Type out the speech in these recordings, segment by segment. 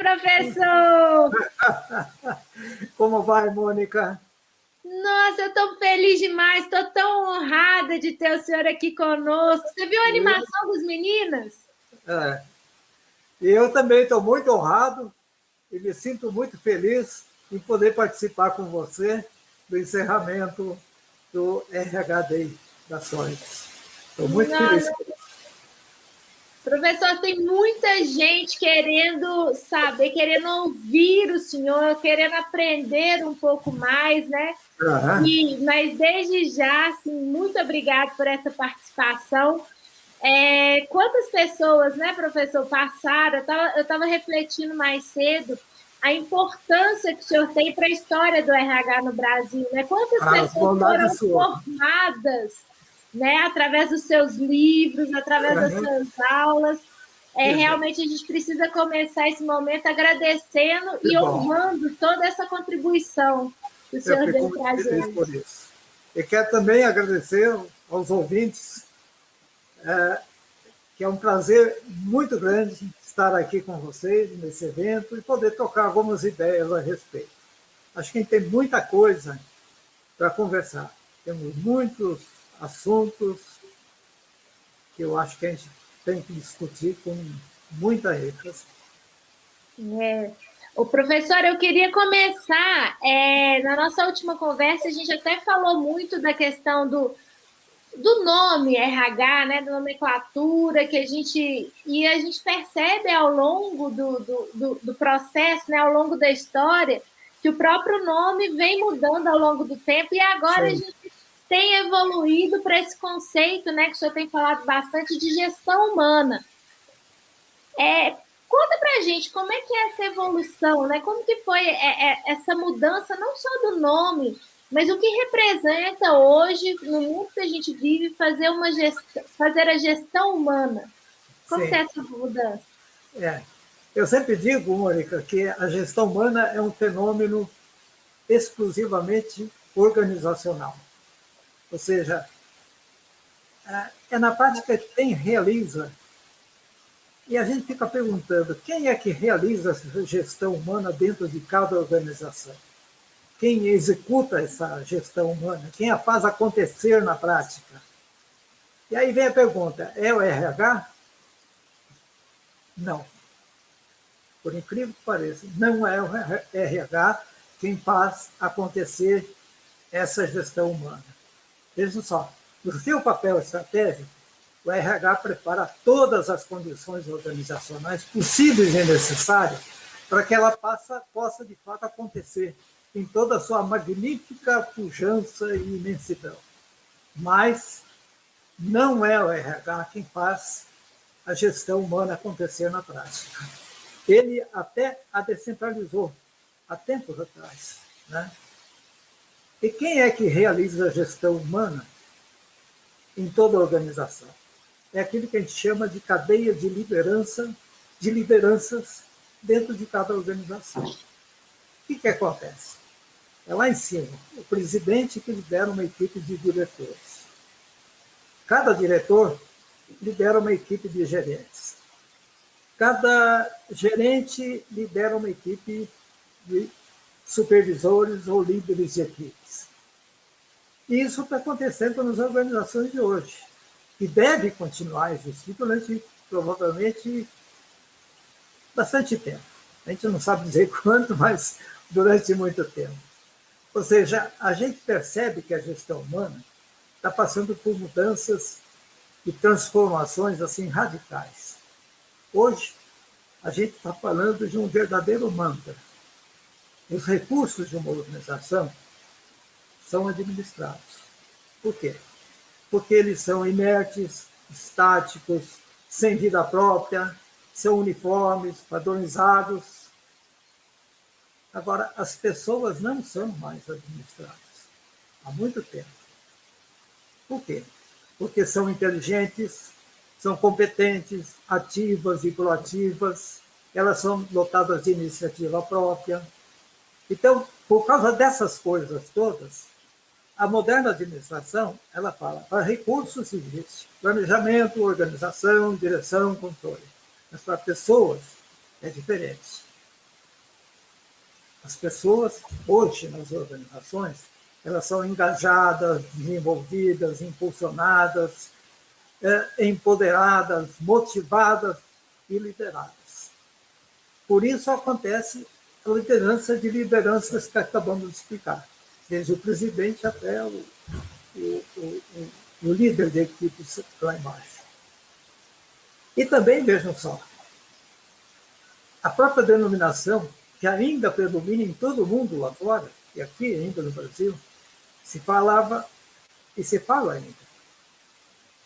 professor! Como vai, Mônica? Nossa, eu estou feliz demais, estou tão honrada de ter o senhor aqui conosco. Você viu a animação das meninas? E eu também estou muito honrado e me sinto muito feliz em poder participar com você do encerramento do RH Day da Soites. Estou muito feliz. Professor, tem muita gente querendo saber, querendo ouvir o senhor, querendo aprender um pouco mais, né? Mas desde já, assim, muito obrigado por essa participação. Quantas pessoas, né, professor, passaram? Eu estava refletindo mais cedo a importância que o senhor tem para a história do RH no Brasil, né? Quantas pessoas foram formadas, né, através dos seus livros, através das suas aulas. Realmente a gente precisa começar esse momento agradecendo e honrando toda essa contribuição que o senhor deu para a gente. Por isso. E quero também agradecer aos ouvintes, que é um prazer muito grande estar aqui com vocês nesse evento e poder tocar algumas ideias a respeito. Acho que a gente tem muita coisa para conversar. Temos muitos assuntos que eu acho que a gente tem que discutir com muita ênfase. O professor, eu queria começar, na nossa última conversa, a gente até falou muito da questão do nome RH, né, da nomenclatura, que a gente percebe ao longo do processo, né, ao longo da história, que o próprio nome vem mudando ao longo do tempo, e agora a gente tem evoluído para esse conceito, né, que o senhor tem falado bastante, de gestão humana. Conta para a gente como é que é essa evolução, né? Como que foi essa mudança, não só do nome, mas o que representa hoje, no mundo que a gente vive, fazer a gestão humana? Como que é essa mudança? Eu sempre digo, Mônica, que a gestão humana é um fenômeno exclusivamente organizacional. Ou seja, é na prática quem realiza. E a gente fica perguntando, quem é que realiza essa gestão humana dentro de cada organização? Quem executa essa gestão humana? Quem a faz acontecer na prática? E aí vem a pergunta, é o RH? Não. Por incrível que pareça, não é o RH quem faz acontecer essa gestão humana. Veja só, no seu papel estratégico, o RH prepara todas as condições organizacionais possíveis e necessárias para que ela possa, de fato, acontecer em toda a sua magnífica pujança e imensidão. Mas não é o RH quem faz a gestão humana acontecer na prática. Ele até a descentralizou há tempos atrás, né? E quem é que realiza a gestão humana em toda a organização? É aquilo que a gente chama de cadeia de lideranças dentro de cada organização. O que acontece? É lá em cima, o presidente que lidera uma equipe de diretores. Cada diretor lidera uma equipe de gerentes. Cada gerente lidera uma equipe de supervisores ou líderes de equipes. E isso está acontecendo nas organizações de hoje. E deve continuar a existir durante, provavelmente, bastante tempo. A gente não sabe dizer quanto, mas durante muito tempo. Ou seja, a gente percebe que a gestão humana está passando por mudanças e transformações assim radicais. Hoje, a gente está falando de um verdadeiro mantra. Os recursos de uma organização são administrados. Por quê? Porque eles são inertes, estáticos, sem vida própria, são uniformes, padronizados. Agora, as pessoas não são mais administradas há muito tempo. Por quê? Porque são inteligentes, são competentes, ativas e proativas, elas são dotadas de iniciativa própria. Então, por causa dessas coisas todas, a moderna administração, ela fala, para recursos existe planejamento, organização, direção, controle. Mas para pessoas é diferente. As pessoas, hoje, nas organizações, elas são engajadas, desenvolvidas, impulsionadas, empoderadas, motivadas e lideradas. Por isso acontece a liderança de lideranças que acabamos de explicar, desde o presidente até o líder de equipe lá embaixo. E também, vejam só, a própria denominação, que ainda predomina em todo o mundo lá fora, e aqui ainda no Brasil, se falava e se fala ainda,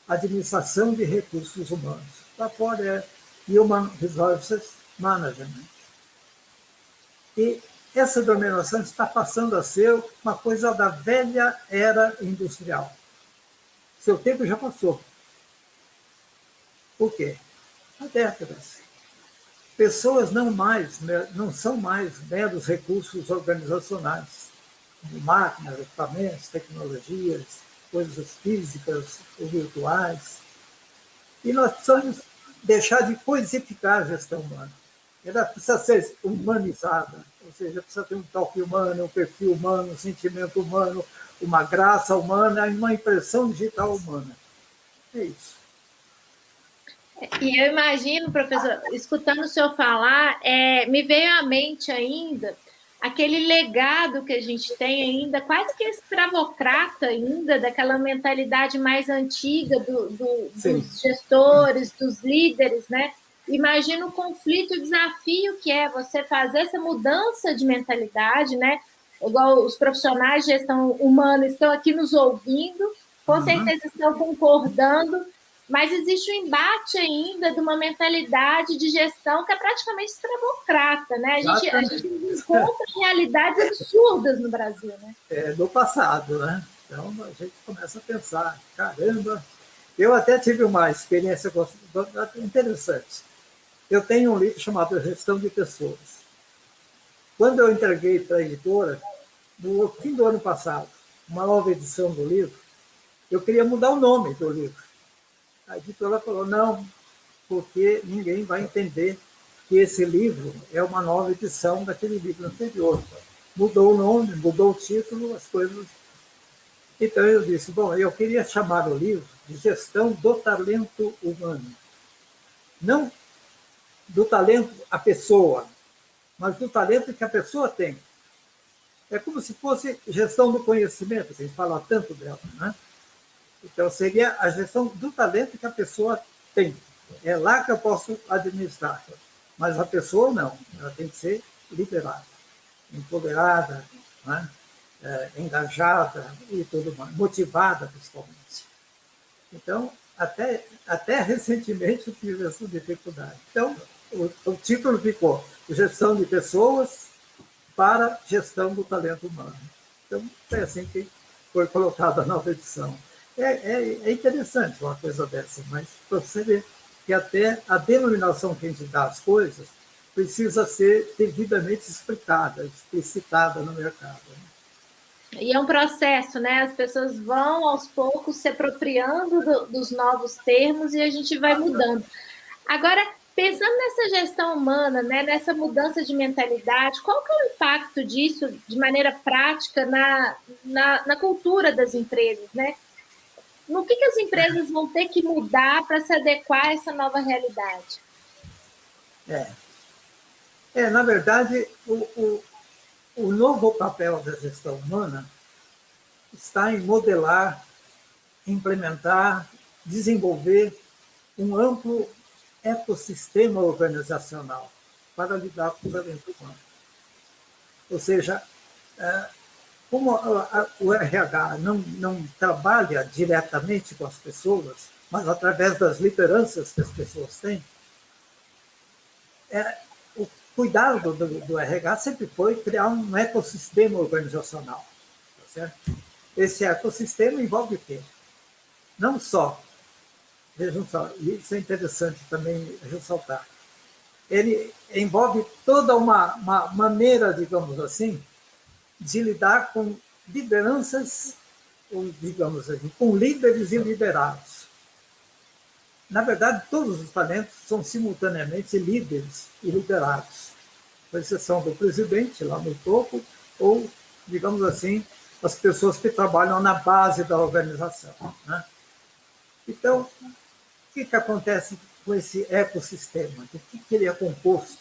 administração de recursos humanos. Lá fora é Human Resources Management. E essa denominação está passando a ser uma coisa da velha era industrial. Seu tempo já passou. Por quê? Há décadas. Pessoas não são mais meros recursos organizacionais, como máquinas, equipamentos, tecnologias, coisas físicas ou virtuais. E nós precisamos deixar de coisificar a gestão humana. Ela precisa ser humanizada, ou seja, precisa ter um toque humano, um perfil humano, um sentimento humano, uma graça humana e uma impressão digital humana. É isso. E eu imagino, professor, escutando o senhor falar, me veio à mente ainda aquele legado que a gente tem ainda, quase que escravocrata ainda, daquela mentalidade mais antiga dos gestores, dos líderes, né? Imagina o conflito e o desafio que é você fazer essa mudança de mentalidade, né? Igual os profissionais de gestão humana estão aqui nos ouvindo, com certeza estão concordando, mas existe um embate ainda de uma mentalidade de gestão que é praticamente escravocrata, né? A gente encontra realidades absurdas no Brasil, né? No passado, né? Então, a gente começa a pensar, caramba, eu até tive uma experiência interessante. Eu tenho um livro chamado Gestão de Pessoas. Quando eu entreguei para a editora, no fim do ano passado, uma nova edição do livro, eu queria mudar o nome do livro. A editora falou, não, porque ninguém vai entender que esse livro é uma nova edição daquele livro anterior. Mudou o nome, mudou o título, as coisas. Então eu disse, bom, eu queria chamar o livro de Gestão do Talento Humano. Não do talento a pessoa, mas do talento que a pessoa tem. É como se fosse gestão do conhecimento, a gente fala tanto dela, né? Então, seria a gestão do talento que a pessoa tem. É lá que eu posso administrar. Mas a pessoa não. Ela tem que ser liderada, empoderada, né? Engajada e tudo mais, motivada, principalmente. Então, até recentemente eu tive essa dificuldade. Então, o título ficou Gestão de Pessoas para Gestão do Talento Humano. Então, foi assim que foi colocada a nova edição. É interessante uma coisa dessa, mas para você ver que até a denominação que a gente dá às coisas precisa ser devidamente explicada, explicitada no mercado. E é um processo, né? As pessoas vão, aos poucos, se apropriando dos novos termos e a gente vai mudando. Agora, pensando nessa gestão humana, né, nessa mudança de mentalidade, qual que é o impacto disso, de maneira prática, na cultura das empresas, né? No que as empresas vão ter que mudar para se adequar a essa nova realidade? Na verdade, o novo papel da gestão humana está em modelar, implementar, desenvolver um amplo ecossistema organizacional para lidar com o talento humano. Ou seja, como o RH não trabalha diretamente com as pessoas, mas através das lideranças que as pessoas têm, o cuidado do RH sempre foi criar um ecossistema organizacional. Tá certo? Esse ecossistema envolve o quê? Não só, vejam só, isso é interessante também ressaltar, ele envolve toda uma maneira, digamos assim, de lidar com lideranças, ou, digamos assim, com líderes e liderados. Na verdade, todos os talentos são simultaneamente líderes e liderados. com exceção do presidente lá no topo, ou, digamos assim, as pessoas que trabalham na base da organização, né? Então, o que acontece com esse ecossistema? Do que ele é composto?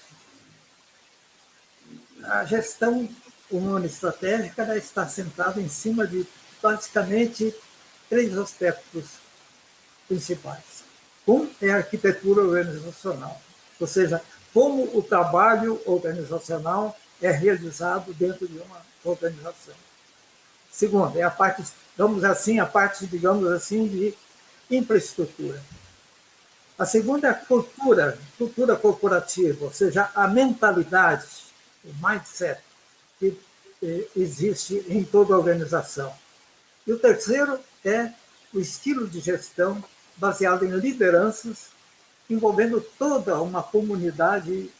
A gestão humana estratégica está centrada em cima de, basicamente, 3 aspectos principais. Um é a arquitetura organizacional, ou seja, como o trabalho organizacional é realizado dentro de uma organização. Segundo, é a parte, digamos assim, de infraestrutura. A segunda é a cultura corporativa, ou seja, a mentalidade, o mindset que existe em toda a organização. E o terceiro é o estilo de gestão baseado em lideranças, envolvendo toda uma comunidade,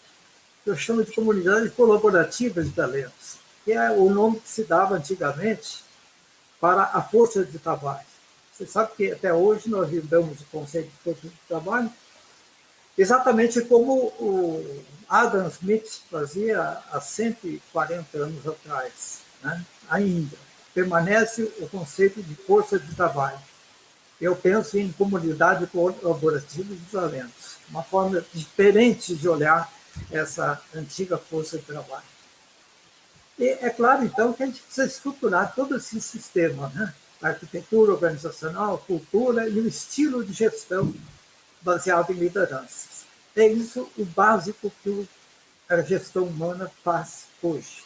que eu chamo de comunidade colaborativa de talentos, que é o nome que se dava antigamente para a força de trabalho. Você sabe que até hoje nós lidamos o conceito de força de trabalho exatamente como o Adam Smith fazia há 140 anos atrás, né? Ainda permanece o conceito de força de trabalho. Eu penso em comunidade colaborativa de talentos, uma forma diferente de olhar essa antiga força de trabalho. E é claro, então, que a gente precisa estruturar todo esse sistema, né? A arquitetura organizacional, a cultura e o estilo de gestão baseado em lideranças. É isso o básico que a gestão humana faz hoje.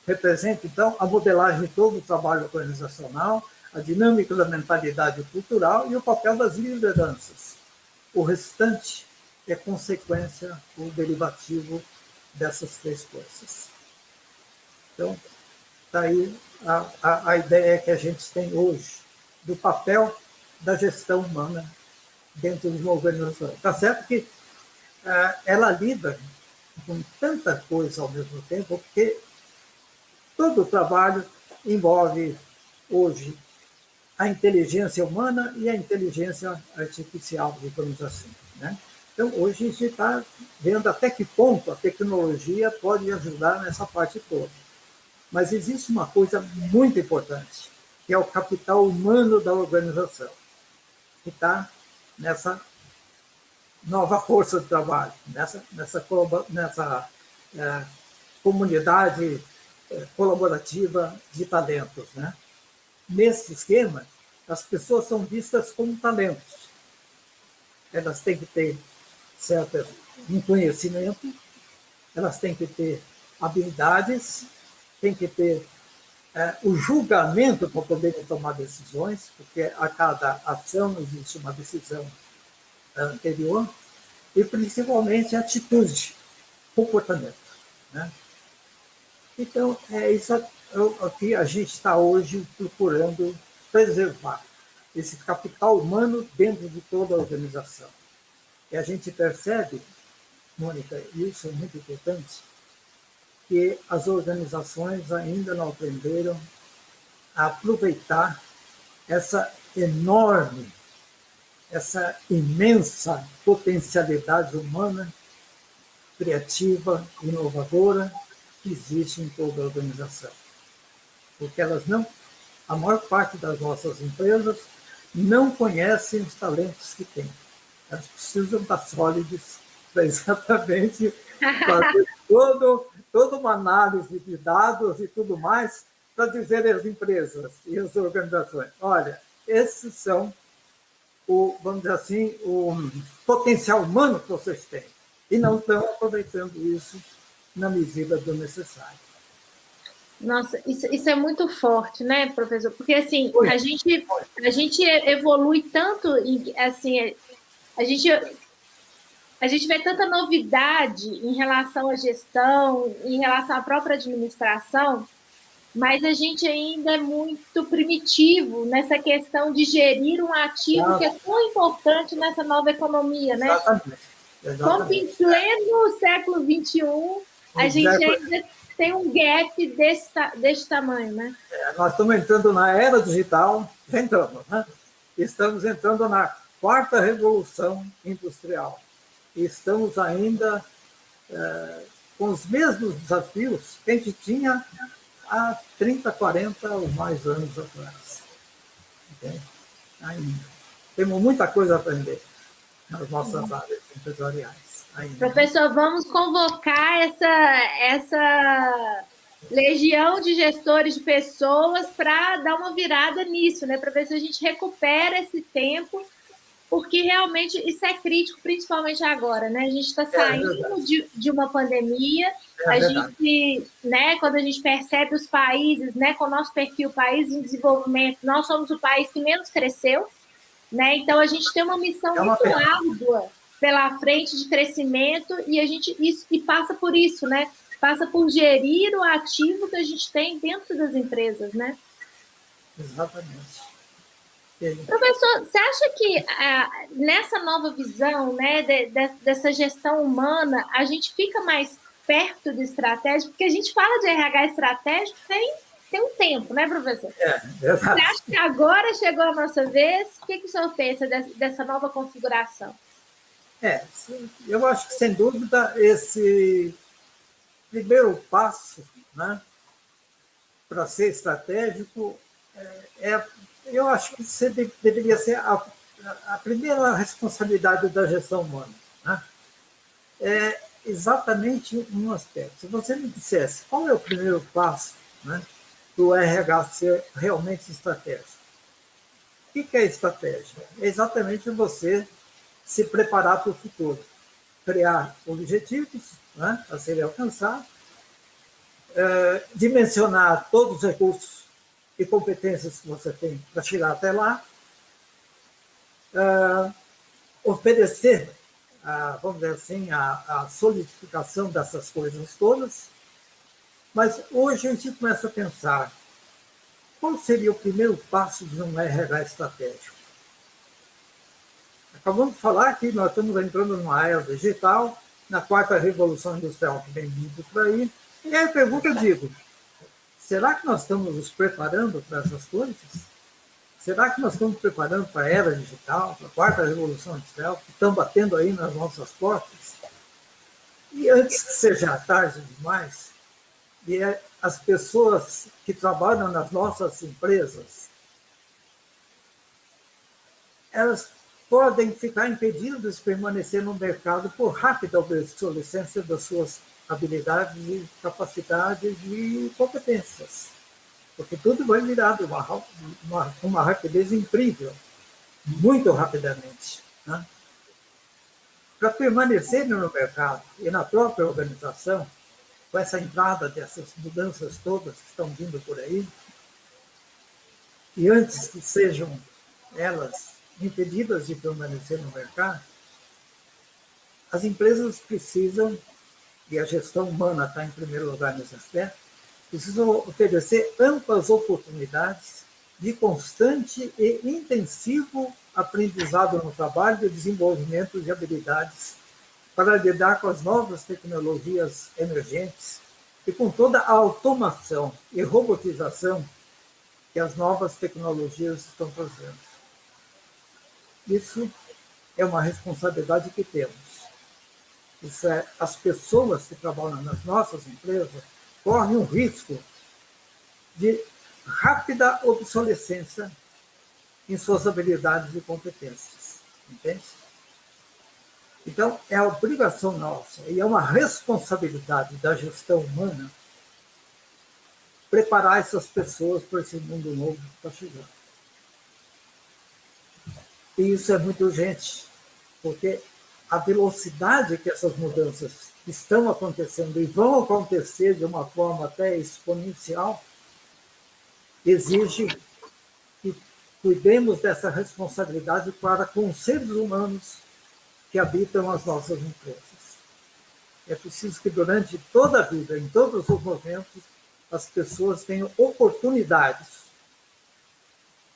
Representa, então, a modelagem de todo o trabalho organizacional, a dinâmica da mentalidade cultural e o papel das lideranças. O restante é consequência ou derivativo dessas 3 coisas. Então, está aí a ideia que a gente tem hoje do papel da gestão humana dentro de uma organização. Está certo que ela lida com tanta coisa ao mesmo tempo, porque todo o trabalho envolve hoje a inteligência humana e a inteligência artificial, digamos assim, né? Então, hoje a gente está vendo até que ponto a tecnologia pode ajudar nessa parte toda. Mas existe uma coisa muito importante, que é o capital humano da organização, que está nessa nova força de trabalho, nessa comunidade colaborativa de talentos, né? Nesse esquema, as pessoas são vistas como talentos. Elas têm que ter um conhecimento, elas têm que ter habilidades, têm que ter o julgamento para poderem tomar decisões, porque a cada ação existe uma decisão anterior, e principalmente atitude, comportamento, né? Então, é isso que a gente está hoje procurando preservar, esse capital humano dentro de toda a organização. E a gente percebe, Mônica, e isso é muito importante, que as organizações ainda não aprenderam a aproveitar essa enorme, essa imensa potencialidade humana, criativa, inovadora, que existe em toda a organização. Porque a maior parte das nossas empresas não conhecem os talentos que têm. Elas precisam da Sólides para exatamente fazer toda uma análise de dados e tudo mais, para dizer às empresas e às organizações: olha, esses são vamos dizer assim, o potencial humano que vocês têm, e não estão aproveitando isso na medida do necessário. Nossa, isso é muito forte, né, professor? Porque, assim, a gente evolui tanto, assim, a gente vê tanta novidade em relação à gestão, em relação à própria administração, mas a gente ainda é muito primitivo nessa questão de gerir um ativo que é tão importante nessa nova economia, né? Como em pleno século XXI, a gente ainda tem um gap desse tamanho, né? Nós estamos entrando na era digital, né? Estamos entrando na 4ª revolução industrial. E estamos ainda com os mesmos desafios que a gente tinha há 30, 40 ou mais anos atrás. Entende? Ainda. Temos muita coisa a aprender nas nossas áreas empresariais. Ainda. Professor, vamos convocar essa legião de gestores de pessoas para dar uma virada nisso, né? Para ver se a gente recupera esse tempo, porque realmente isso é crítico, principalmente agora, né? A gente está saindo de uma pandemia, a gente, né, quando a gente percebe os países, né, com o nosso perfil país em desenvolvimento, nós somos o país que menos cresceu, né? Então a gente tem uma missão muito árdua pela frente de crescimento e a gente e passa por isso, né? Passa por gerir o ativo que a gente tem dentro das empresas, né? Exatamente. Professor, você acha que nessa nova visão, né, dessa gestão humana, a gente fica mais perto do estratégico? Porque a gente fala de RH estratégico tem um tempo, né, professor? Você acha que agora chegou a nossa vez? O que o senhor pensa dessa nova configuração? Eu acho que, sem dúvida, esse primeiro passo, né, para ser estratégico, eu acho que deveria ser a primeira responsabilidade da gestão humana. Né? É exatamente um aspecto. Se você me dissesse qual é o primeiro passo, né, do RH ser realmente estratégico, o que é estratégia? É exatamente você se preparar para o futuro, criar objetivos, né, a serem alcançados, dimensionar todos os recursos e competências que você tem para chegar até lá, oferecer, vamos dizer assim, a solidificação dessas coisas todas. Mas hoje a gente começa a pensar qual seria o primeiro passo de um RH estratégico. Acabamos de falar que nós estamos entrando numa era digital, na quarta revolução industrial que vem vindo por aí. E aí a pergunta, eu digo, será que nós estamos nos preparando para essas coisas? Será que nós estamos preparando para a era digital, para a quarta revolução industrial, que estão batendo aí nas nossas portas? E antes que seja tarde demais, as pessoas que trabalham nas nossas empresas, elas podem ficar impedidas de permanecer no mercado por rápida obsolescência das suas habilidades e capacidades e competências. Porque tudo vai virar de uma rapidez incrível, muito rapidamente. Né? Para permanecer no mercado e na própria organização, com essa entrada dessas mudanças todas que estão vindo por aí, e antes que sejam elas impedidas de permanecer no mercado, as empresas precisam, e a gestão humana está em primeiro lugar nesse aspecto, precisam oferecer amplas oportunidades de constante e intensivo aprendizado no trabalho e desenvolvimento de habilidades para lidar com as novas tecnologias emergentes e com toda a automação e robotização que as novas tecnologias estão trazendo. Isso é uma responsabilidade que temos. Isso é, as pessoas que trabalham nas nossas empresas correm um risco de rápida obsolescência em suas habilidades e competências. Entende? Então, é a obrigação nossa e é uma responsabilidade da gestão humana preparar essas pessoas para esse mundo novo que está chegando. E isso é muito urgente, porque a velocidade que essas mudanças estão acontecendo e vão acontecer de uma forma até exponencial exige que cuidemos dessa responsabilidade para com os seres humanos que habitam as nossas empresas. É preciso que durante toda a vida, em todos os momentos, as pessoas tenham oportunidades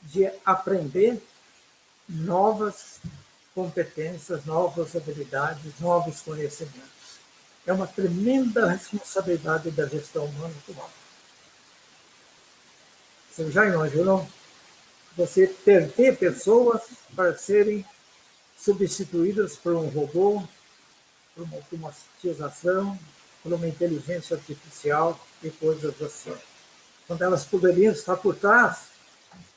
de aprender novas competências, novas habilidades, novos conhecimentos. É uma tremenda responsabilidade da gestão humana atual. Vocês já imaginam você perder pessoas para serem substituídas por um robô, por uma automatização, por uma inteligência artificial e coisas assim. Quando elas poderiam estar por trás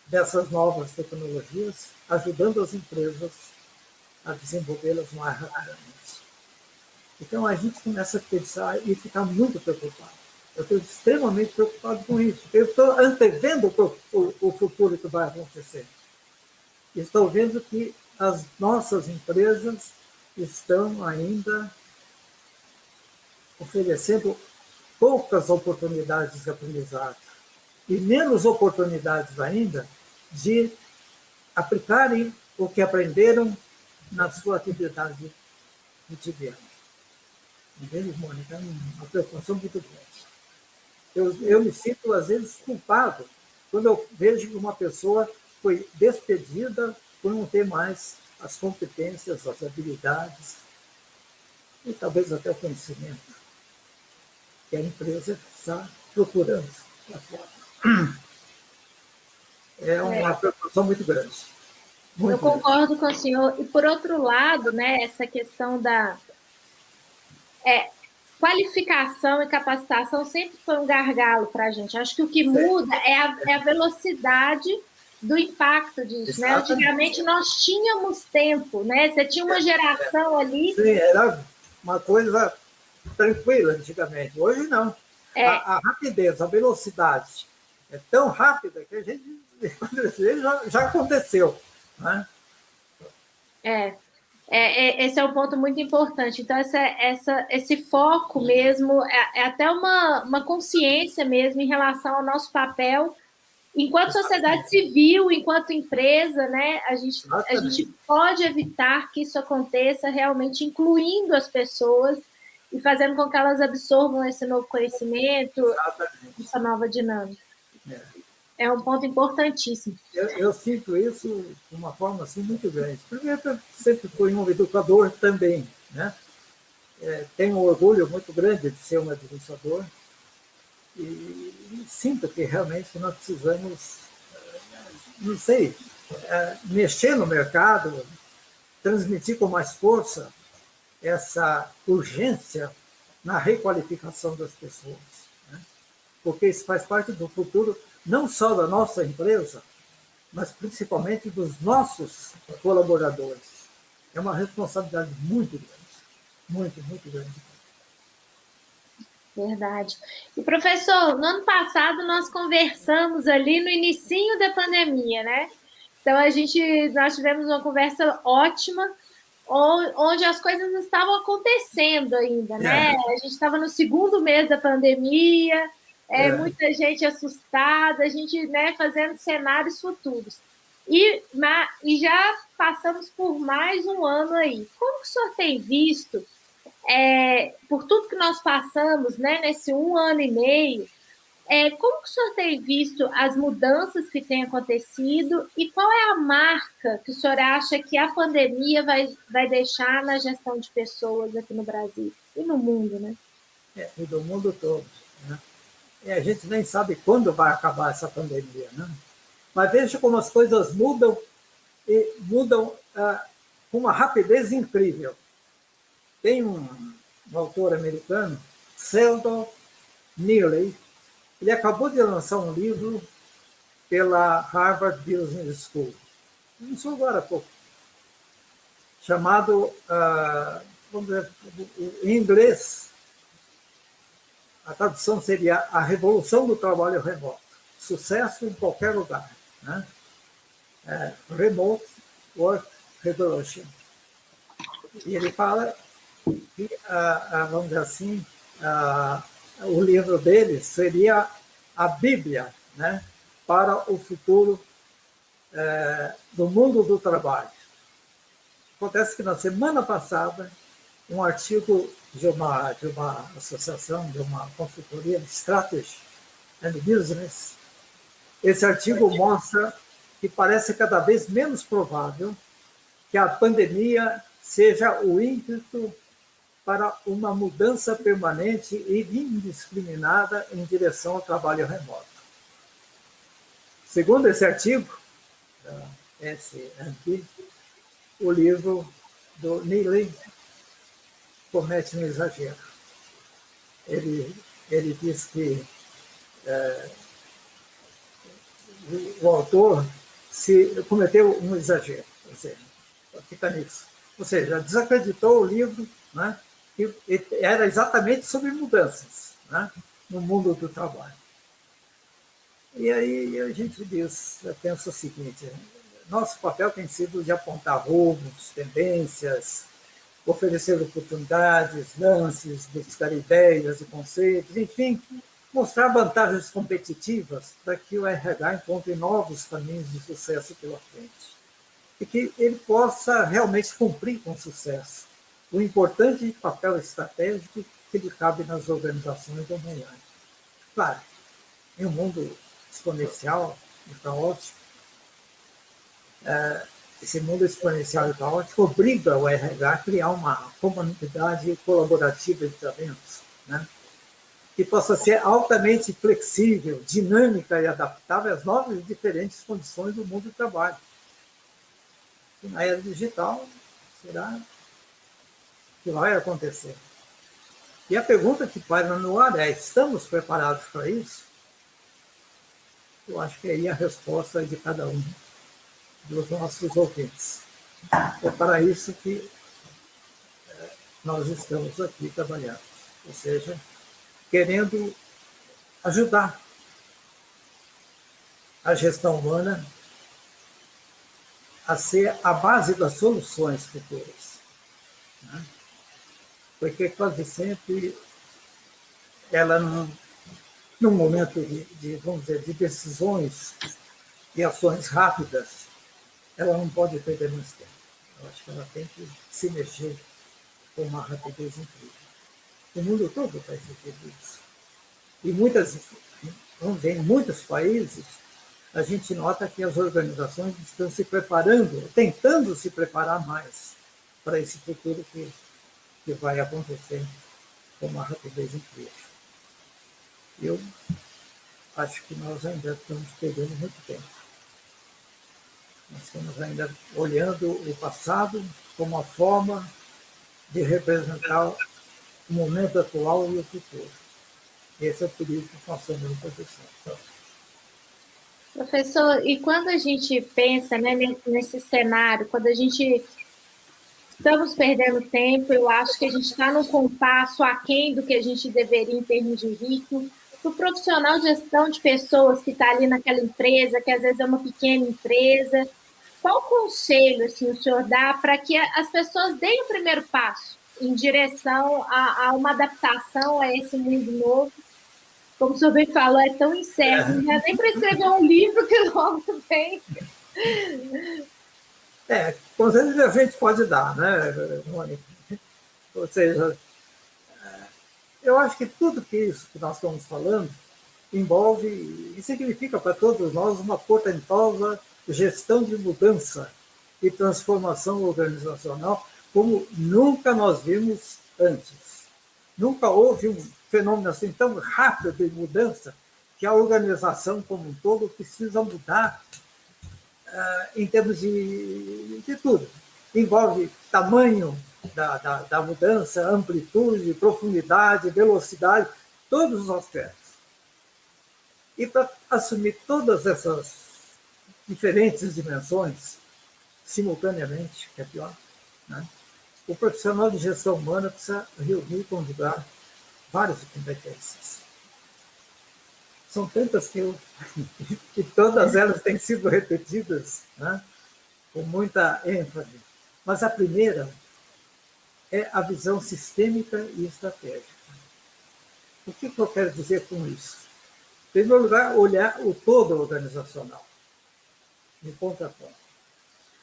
dessas novas tecnologias, ajudando as empresas a desenvolvê-las mais rapidamente. Então, a gente começa a pensar e ficar muito preocupado. Eu estou extremamente preocupado com isso. Eu estou antevendo o futuro que vai acontecer. Estou vendo que as nossas empresas estão ainda oferecendo poucas oportunidades de aprendizado e menos oportunidades ainda de aplicarem o que aprenderam na sua atividade cotidiana. Entende, Mônica? É uma preocupação muito grande. Eu me sinto, às vezes, culpado quando eu vejo que uma pessoa foi despedida por não ter mais as competências, as habilidades e talvez até o conhecimento que a empresa está procurando lá fora. É uma preocupação muito grande. Eu concordo com o senhor. E, por outro lado, né, essa questão da qualificação e capacitação sempre foi um gargalo para a gente. Acho que o que muda é a velocidade do impacto disso. Né? Antigamente, nós tínhamos tempo, né? Você tinha uma geração ali... Sim, era uma coisa tranquila antigamente. Hoje, não. A rapidez, a velocidade é tão rápida que a gente já aconteceu. Né? Esse é um ponto muito importante. Então, esse foco mesmo, é até uma consciência mesmo em relação ao nosso papel enquanto sociedade civil, enquanto empresa, né? A gente pode evitar que isso aconteça realmente incluindo as pessoas e fazendo com que elas absorvam esse novo conhecimento, essa nova dinâmica. É um ponto importantíssimo. Eu sinto isso de uma forma assim, muito grande. Primeiro, eu sempre fui um educador também. Né? Tenho um orgulho muito grande de ser um educador e sinto que realmente nós precisamos, não sei, mexer no mercado, transmitir com mais força essa urgência na requalificação das pessoas. Né? Porque isso faz parte do futuro não só da nossa empresa, mas principalmente dos nossos colaboradores. É uma responsabilidade muito grande, muito, muito grande. Verdade. E, professor, no ano passado nós conversamos ali no inicinho da pandemia, né? Então, nós tivemos uma conversa ótima, onde as coisas estavam acontecendo ainda, né? A gente estava no segundo mês da pandemia, muita gente assustada, a gente, né, fazendo cenários futuros. E já passamos por mais um ano aí. Como que o senhor tem visto, por tudo que nós passamos, né, nesse 1 ano e meio, como que o senhor tem visto as mudanças que têm acontecido e qual é a marca que o senhor acha que a pandemia vai deixar na gestão de pessoas aqui no Brasil e no mundo, né? E do mundo todo. Né? A gente nem sabe quando vai acabar essa pandemia. Né? Mas veja como as coisas mudam e mudam com uma rapidez incrível. Tem um autor americano, Sheldon Neely, ele acabou de lançar um livro pela Harvard Business School, lançou agora há pouco, chamado, vamos dizer, em inglês, a tradução seria A Revolução do Trabalho Remoto, sucesso em qualquer lugar. Né? Remote Work Revolution. E ele fala que, vamos dizer assim, o livro dele seria a Bíblia, né, para o futuro do mundo do trabalho. Acontece que na semana passada, um artigo de uma associação, de uma consultoria de Strategy and Business, esse artigo mostra que parece cada vez menos provável que a pandemia seja o ímpeto para uma mudança permanente e indiscriminada em direção ao trabalho remoto. Segundo esse artigo, da S&P, o livro do Neely comete um exagero. ele diz que o autor se cometeu um exagero, ou seja, fica nisso. Ou seja, desacreditou o livro, né, que era exatamente sobre mudanças, né, no mundo do trabalho. E aí a gente pensa o seguinte: nosso papel tem sido de apontar rumos, tendências, oferecer oportunidades, lances, buscar ideias e conceitos, enfim, mostrar vantagens competitivas para que o RH encontre novos caminhos de sucesso pela frente e que ele possa realmente cumprir com sucesso o importante papel estratégico que lhe cabe nas organizações do amanhã. Claro, em um mundo exponencial e caótico, esse mundo exponencial e caótico obriga o RH a criar uma comunidade colaborativa de talentos, né, que possa ser altamente flexível, dinâmica e adaptável às novas e diferentes condições do mundo do trabalho. E na era digital, será que vai acontecer? E a pergunta que paira no ar é: estamos preparados para isso? Eu acho que aí a resposta é de cada um dos nossos ouvintes. É para isso que nós estamos aqui trabalhando, ou seja, querendo ajudar a gestão humana a ser a base das soluções futuras, né? Porque quase sempre ela, num momento vamos dizer, de decisões e ações rápidas, ela não pode perder mais tempo. Eu acho que ela tem que se mexer com uma rapidez incrível. O mundo todo está exigindo isso. E vamos dizer, em muitos países, a gente nota que as organizações estão se preparando, tentando se preparar mais para esse futuro que vai acontecer com uma rapidez incrível. Eu acho que nós ainda estamos perdendo muito tempo. Nós estamos ainda olhando o passado como uma forma de representar o momento atual e o futuro. Esse é o perigo que nós estamos em posição. Professor, e quando a gente pensa, né, nesse cenário, quando a gente estamos perdendo tempo, eu acho que a gente está num compasso aquém do que a gente deveria em termos de ritmo. O profissional de gestão de pessoas que está ali naquela empresa, que às vezes é uma pequena empresa, qual conselho assim, o senhor dá para que as pessoas deem o primeiro passo em direção a uma adaptação a esse mundo novo? Como o senhor bem falou, é tão incerto, não é nem para escrever um livro que logo vem. Conselhos a gente pode dar, né, Mônica? Ou seja, eu acho que tudo isso que nós estamos falando envolve e significa para todos nós uma portentosa gestão de mudança e transformação organizacional como nunca nós vimos antes. Nunca houve um fenômeno assim tão rápido de mudança que a organização como um todo precisa mudar em termos de tudo. Envolve tamanho da mudança, amplitude, profundidade, velocidade, todos os aspectos. E para assumir todas essas diferentes dimensões simultaneamente, que é pior, né, o profissional de gestão humana precisa reunir e conjugar várias competências. São tantas que todas elas têm sido repetidas, né, com muita ênfase. Mas a primeira é a visão sistêmica e estratégica. O que eu quero dizer com isso? Em primeiro lugar, olhar o todo organizacional, de ponta a ponta.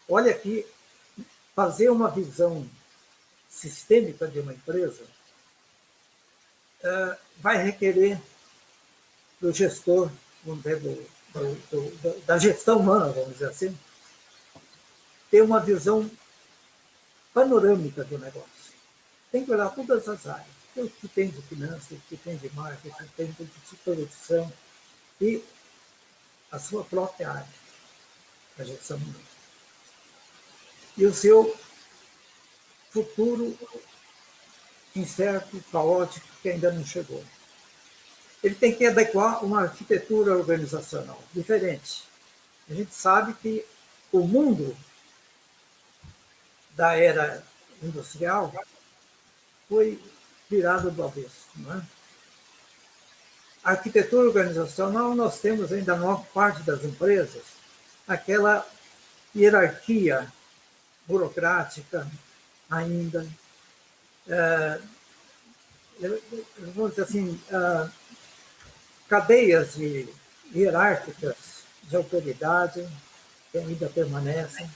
Olha aqui, fazer uma visão sistêmica de uma empresa vai requerer do gestor, vamos dizer, da gestão humana, vamos dizer assim, ter uma visão panorâmica do negócio. Tem que olhar todas as áreas. O que tem de finanças, o que tem de marketing, o que tem de produção e a sua própria área, a gestão humana. E o seu futuro incerto, caótico, que ainda não chegou. Ele tem que adequar uma arquitetura organizacional diferente. A gente sabe que o mundo da era industrial foi virado do avesso. Não é? A arquitetura organizacional, nós temos ainda na maior parte das empresas aquela hierarquia burocrática ainda, vamos dizer assim, cadeias hierárquicas de autoridade que ainda permanecem,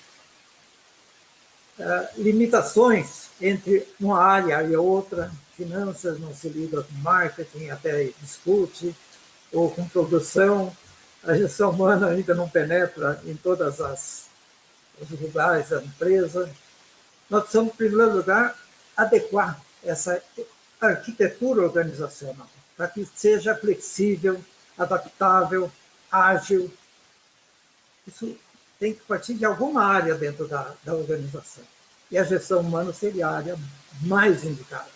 limitações entre uma área e outra, finanças não se lida com marketing, até discute, ou com produção, a gestão humana ainda não penetra em todas os lugares da empresa. Nós precisamos, em primeiro lugar, adequar essa arquitetura organizacional para que seja flexível, adaptável, ágil. Isso tem que partir de alguma área dentro da organização. E a gestão humana seria a área mais indicada,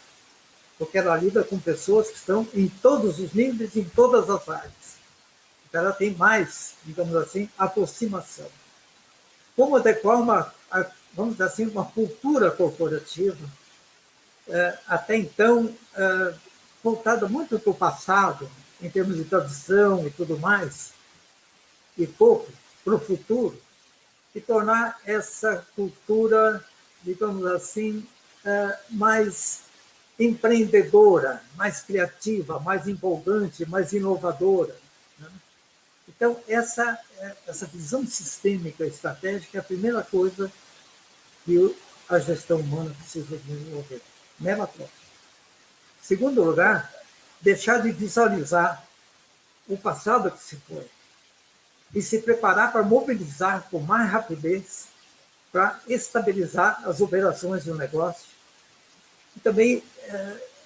porque ela lida com pessoas que estão em todos os níveis, em todas as áreas. Então, ela tem mais, digamos assim, aproximação. Como adequar vamos dizer assim, uma cultura corporativa, até então, voltada muito para o passado, em termos de tradição e tudo mais, e pouco para o futuro, e tornar essa cultura, digamos assim, mais empreendedora, mais criativa, mais empolgante, mais inovadora. Né? Então, essa visão sistêmica estratégica é a primeira coisa que a gestão humana precisa desenvolver. Nela própria. Segundo lugar, deixar de visualizar o passado que se foi e se preparar para mobilizar com mais rapidez para estabilizar as operações do negócio e também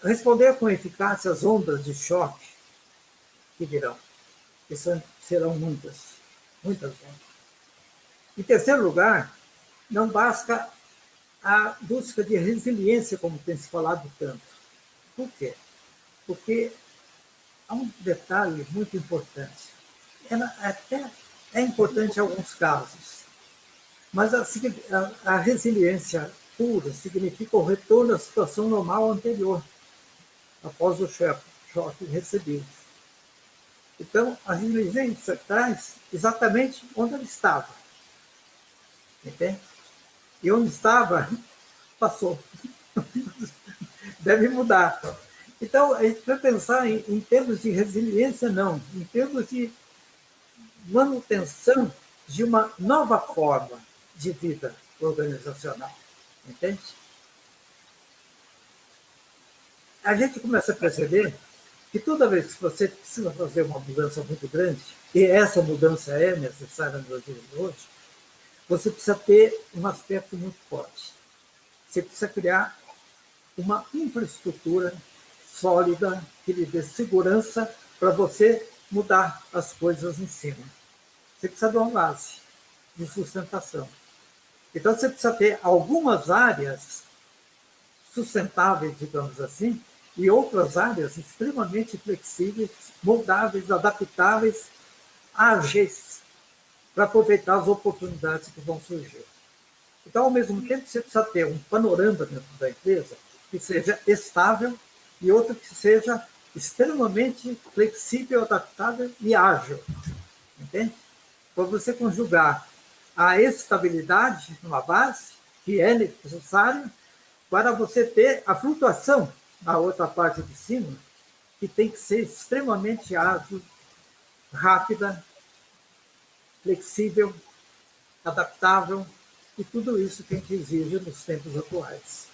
responder com eficácia às ondas de choque que virão, que serão muitas ondas. Em terceiro lugar, não basta a busca de resiliência, como tem se falado tanto. Por quê? Porque há um detalhe muito importante. Ela até é importante em alguns casos, mas a resiliência pura significa o retorno à situação normal anterior, após o choque recebido. Então, a resiliência traz exatamente onde ela estava. Entende? E onde estava, passou. Deve mudar. Então, a gente vai pensar em termos de resiliência, não. Em termos de manutenção de uma nova forma de vida organizacional. Entende? A gente começa a perceber que toda vez que você precisa fazer uma mudança muito grande, e essa mudança é necessária nos dias de hoje, você precisa ter um aspecto muito forte. Você precisa criar uma infraestrutura sólida que lhe dê segurança para você mudar as coisas em cima. Você precisa de uma base de sustentação. Então, você precisa ter algumas áreas sustentáveis, digamos assim, e outras áreas extremamente flexíveis, moldáveis, adaptáveis, ágeis, para aproveitar as oportunidades que vão surgir. Então, ao mesmo tempo, você precisa ter um panorama dentro da empresa que seja estável e outro que seja extremamente flexível, adaptável e ágil. Entende? Para você conjugar a estabilidade numa base, que é necessário, para você ter a flutuação na outra parte de cima, que tem que ser extremamente ágil, rápida, flexível, adaptável, e tudo isso que a gente exige nos tempos atuais.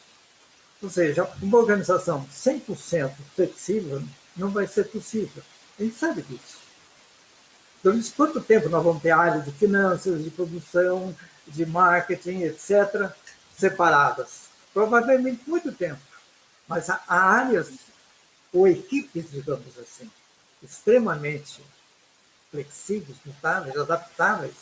Ou seja, uma organização 100% flexível não vai ser possível. A gente sabe disso. Durante quanto tempo nós vamos ter áreas de finanças, de produção, de marketing, etc., separadas? Provavelmente muito tempo. Mas há áreas ou equipes, digamos assim, extremamente flexíveis, mutáveis, adaptáveis,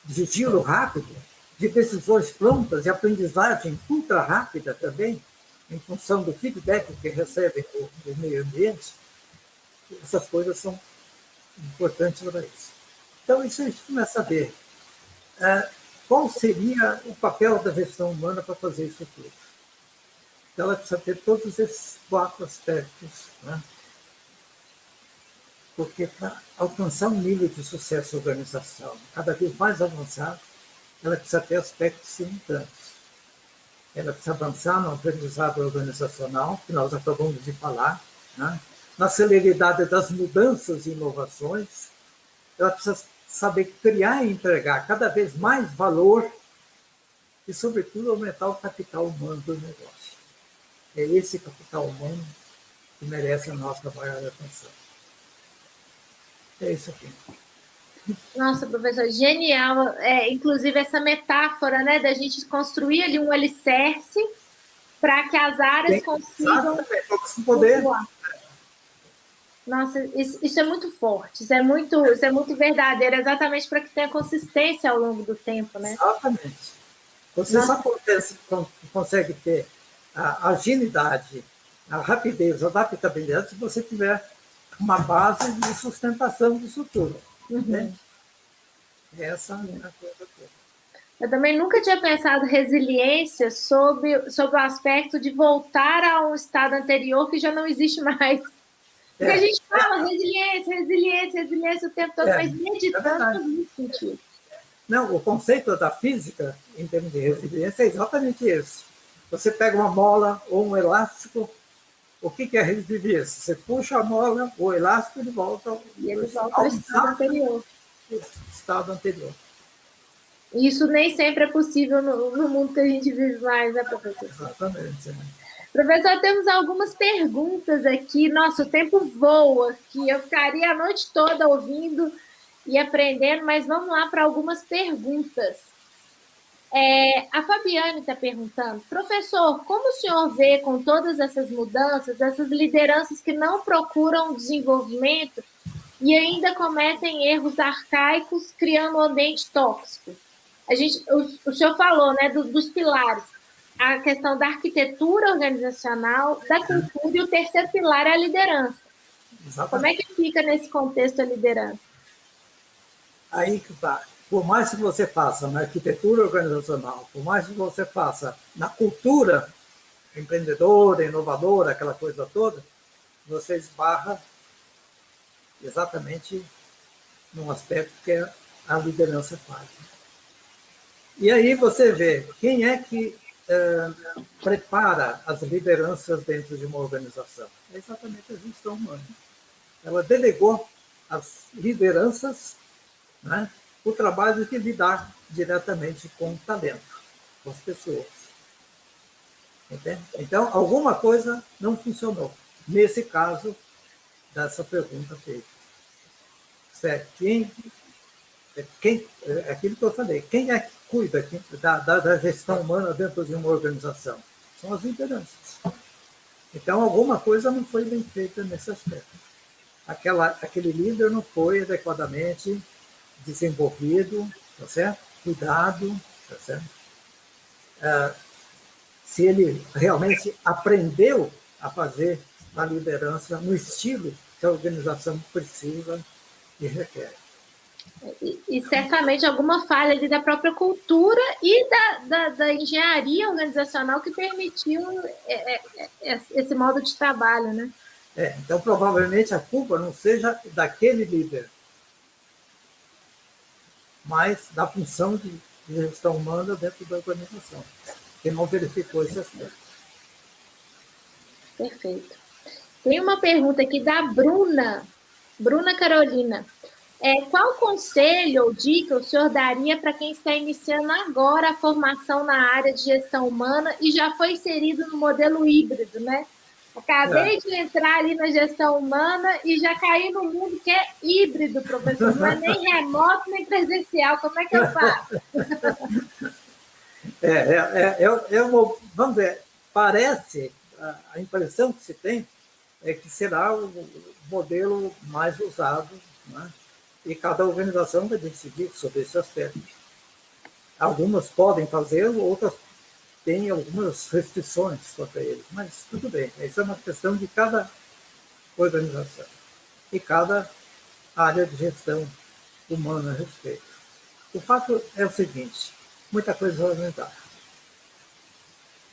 de giro rápido, de decisões prontas e aprendizagem ultra rápida também, em função do feedback que recebem do meio ambiente, essas coisas são importantes para isso. Então, isso a gente começa a ver qual seria o papel da gestão humana para fazer isso tudo. Então, ela precisa ter todos esses 4 aspectos, né? Porque para alcançar um nível de sucesso organizacional cada vez mais avançado, ela precisa ter aspectos simultâneos. Ela precisa avançar no aprendizado organizacional, que nós acabamos de falar, né? Na celeridade das mudanças e inovações. Ela precisa saber criar e entregar cada vez mais valor e, sobretudo, aumentar o capital humano do negócio. É esse capital humano que merece a nossa maior atenção. É isso aqui. Nossa, professor, genial. Inclusive, essa metáfora, né, da gente construir ali um alicerce para que as áreas consigam poder. Nossa, isso é muito forte, isso é muito verdadeiro, exatamente para que tenha consistência ao longo do tempo, né? Exatamente. Você só consegue ter a agilidade, a rapidez, a adaptabilidade se você tiver uma base de sustentação disso tudo. Né? Essa é a coisa toda. Eu também nunca tinha pensado resiliência sobre o aspecto de voltar a um estado anterior que já não existe mais. Porque a gente fala resiliência o tempo todo, mas meditando faz muito sentido. Não, o conceito da física, em termos de resiliência, é exatamente isso. Você pega uma mola ou um elástico, o que é resiliência? Você puxa a mola, o elástico, ele volta ao estado anterior. Isso nem sempre é possível no mundo que a gente vive mais, né, professor? Exatamente. Professor, temos algumas perguntas aqui. Nossa, o tempo voa aqui. Eu ficaria a noite toda ouvindo e aprendendo, mas vamos lá para algumas perguntas. A Fabiane está perguntando, professor, como o senhor vê com todas essas mudanças, essas lideranças que não procuram desenvolvimento e ainda cometem erros arcaicos, criando um ambiente tóxico? O senhor falou, né, dos pilares, a questão da arquitetura organizacional, da cultura, e o terceiro pilar é a liderança. Exatamente. Como é que fica nesse contexto a liderança? Aí que está. Por mais que você faça na arquitetura organizacional, por mais que você faça na cultura empreendedora, inovadora, aquela coisa toda, você esbarra exatamente num aspecto que é a liderança faz. E aí você vê quem é que prepara as lideranças dentro de uma organização. É exatamente a gestão humana. Ela delegou as lideranças, né, o trabalho de lidar diretamente com o talento, com as pessoas. Entende? Então, alguma coisa não funcionou. Nesse caso, dessa pergunta feita. Certo? Aquilo que eu falei, quem é que cuida da gestão humana dentro de uma organização? São as lideranças. Então, alguma coisa não foi bem feita nesse aspecto. Aquele líder não foi adequadamente desenvolvido, tá certo? Cuidado, tá certo? Se ele realmente aprendeu a fazer a liderança no estilo que a organização precisa e requer. E certamente alguma falha ali da própria cultura e da engenharia organizacional que permitiu esse modo de trabalho, né? Então, provavelmente, a culpa não seja daquele líder, mas da função de gestão humana dentro da organização, que não verificou esse aspecto. Perfeito. Tem uma pergunta aqui da Bruna Carolina. Qual conselho ou dica o senhor daria para quem está iniciando agora a formação na área de gestão humana e já foi inserido no modelo híbrido, né? Acabei de entrar ali na gestão humana e já caí no mundo que é híbrido, professor. Não é nem remoto, nem presencial. Como é que eu faço? Vamos ver, parece, a impressão que se tem é que será o modelo mais usado, né? E cada organização vai decidir sobre esse aspecto. Algumas podem fazê-lo, outras tem algumas restrições quanto a ele, mas tudo bem, isso é uma questão de cada organização e cada área de gestão humana a respeito. O fato é o seguinte, muita coisa vai mudar.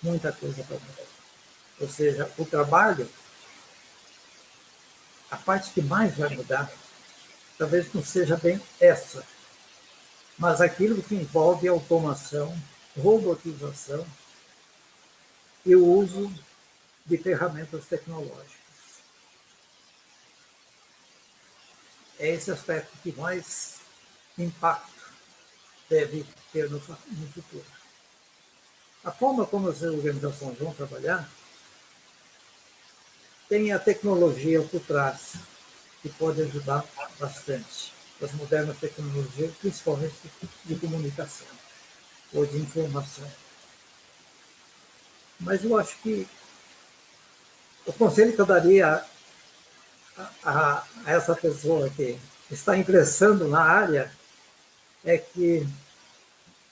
Muita coisa vai mudar. Ou seja, o trabalho, a parte que mais vai mudar, talvez não seja bem essa, mas aquilo que envolve automação, robotização e o uso de ferramentas tecnológicas. É esse aspecto que mais impacto deve ter no futuro. A forma como as organizações vão trabalhar tem a tecnologia por trás, que pode ajudar bastante. As modernas tecnologias, principalmente de comunicação ou de informação. Mas eu acho que o conselho que eu daria a essa pessoa que está ingressando na área é que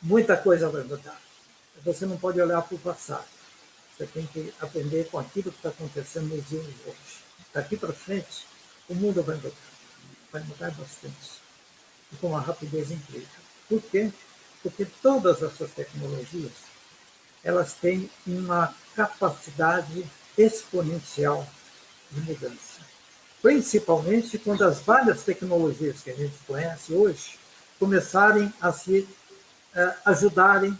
muita coisa vai mudar. Você não pode olhar para o passado. Você tem que aprender com aquilo que está acontecendo nos dias de hoje. Daqui para frente, o mundo vai mudar. Vai mudar bastante. E com uma rapidez incrível. Por quê? Porque todas essas tecnologias, elas têm uma capacidade exponencial de mudança. Principalmente quando as várias tecnologias que a gente conhece hoje começarem a se ajudarem.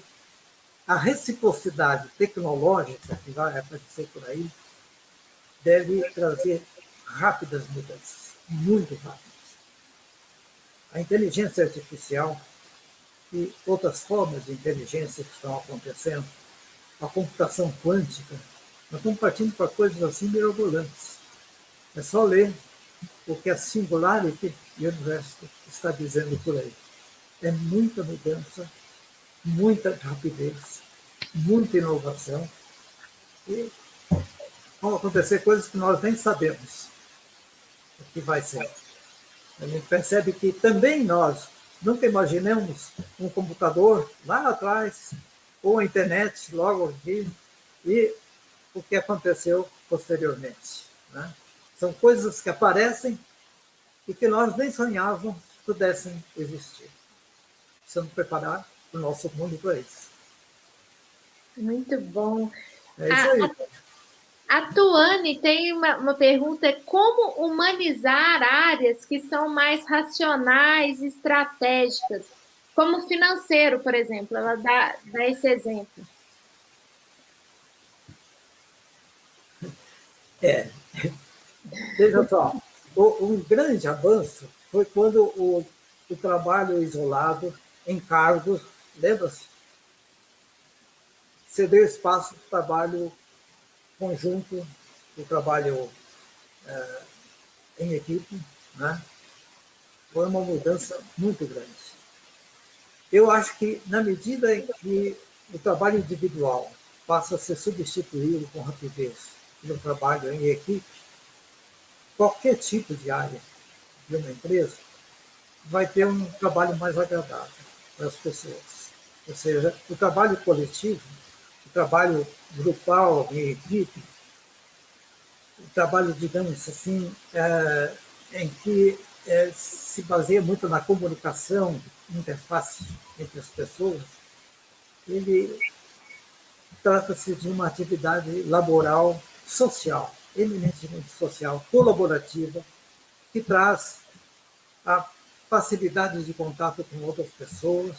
A reciprocidade tecnológica que vai aparecer por aí deve trazer rápidas mudanças, muito rápidas. A inteligência artificial e outras formas de inteligência que estão acontecendo, a computação quântica, nós estamos partindo para coisas assim mirabolantes. É só ler o que a Singularity University está dizendo por aí. É muita mudança, muita rapidez, muita inovação e vão acontecer coisas que nós nem sabemos o que vai ser. A gente percebe que também nós nunca imaginamos um computador lá atrás ou a internet logo aqui e o que aconteceu posteriormente. Né? São coisas que aparecem e que nós nem sonhávamos pudessem existir. Precisamos preparar o nosso mundo para isso. Muito bom. É isso aí. A Tuane tem uma pergunta: como humanizar áreas que são mais racionais e estratégicas, como financeiro, por exemplo? Ela dá esse exemplo. Veja só, um grande avanço foi quando o trabalho isolado, em cargos, lembra-se? Ceder espaço para o trabalho conjunto, o trabalho em equipe, né? Foi uma mudança muito grande. Eu acho que, na medida em que o trabalho individual passa a ser substituído com rapidez pelo trabalho em equipe, qualquer tipo de área de uma empresa vai ter um trabalho mais agradável para as pessoas. Ou seja, o trabalho coletivo, o trabalho grupal em equipe, o trabalho, digamos assim, em que se baseia muito na comunicação, interface entre as pessoas, ele trata-se de uma atividade laboral social, eminentemente social, colaborativa, que traz a facilidade de contato com outras pessoas.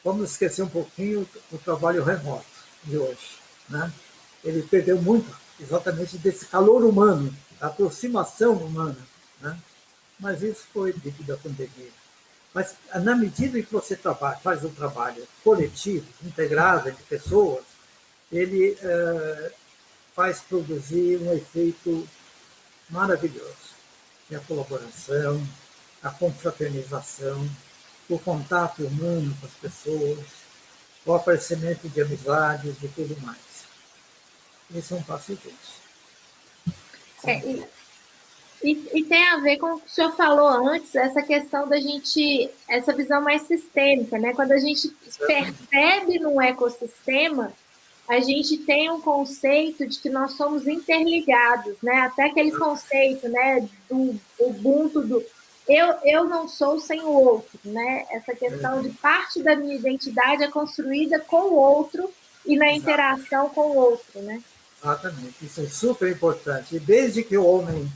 Vamos esquecer um pouquinho o trabalho remoto de hoje. Né? Ele perdeu muito exatamente desse calor humano, da aproximação humana. Né? Mas isso foi devido à pandemia. Mas, na medida em que você faz um trabalho coletivo, integrado entre pessoas, ele faz produzir um efeito maravilhoso. A colaboração, a confraternização, o contato humano com as pessoas, o aparecimento de amizades e tudo mais. Esse é um passo adiante. E tem a ver com o que o senhor falou antes, essa questão da gente, essa visão mais sistêmica, né? Quando a gente percebe num ecossistema a gente tem um conceito de que nós somos interligados, né? Até aquele conceito, né, do Ubuntu, do eu não sou sem o outro, né? Essa questão de parte da minha identidade é construída com o outro e na interação com o outro, né? Exatamente, isso é super importante. E desde que o homem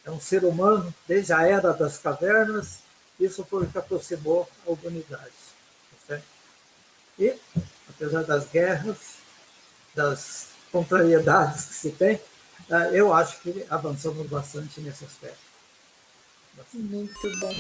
é um ser humano, desde a era das cavernas, isso foi o que aproximou a humanidade. Certo? E, apesar das guerras, das contrariedades que se tem, eu acho que avançamos bastante nesse aspecto. Muito bom.